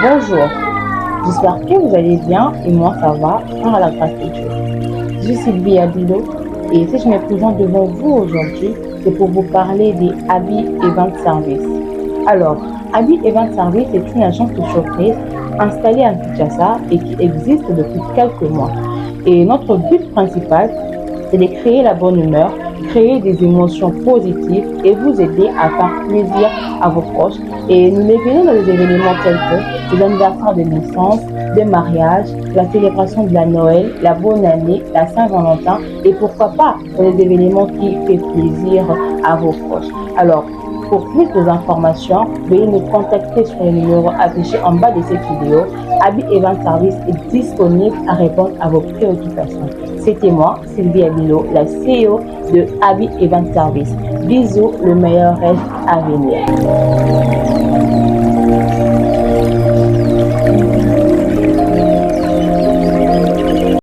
Bonjour, j'espère que vous allez bien et moi ça va, par la grâce de Dieu. Je suis Sylvie Abilo et si je me présente devant vous aujourd'hui, c'est pour vous parler des Abi Event Service. Alors, Abi Event Service est une agence de surprise installée à Kinshasa et qui existe depuis quelques mois. Et notre but principal, c'est de créer la bonne humeur, créer des émotions positives et vous aider à faire plaisir à vos proches. Et nous les venons dans des événements tels que les anniversaires de naissance, de mariage, la célébration de la Noël, la bonne année, la Saint-Valentin et pourquoi pas dans des événements qui font plaisir à vos proches. Alors, pour plus d'informations, veuillez nous contacter sur le numéro affiché en bas de cette vidéo. Abi Event Service est disponible à répondre à vos préoccupations. C'était moi, Sylvie Abilo, la CEO de Abi Event Service. Bisous, le meilleur reste à venir.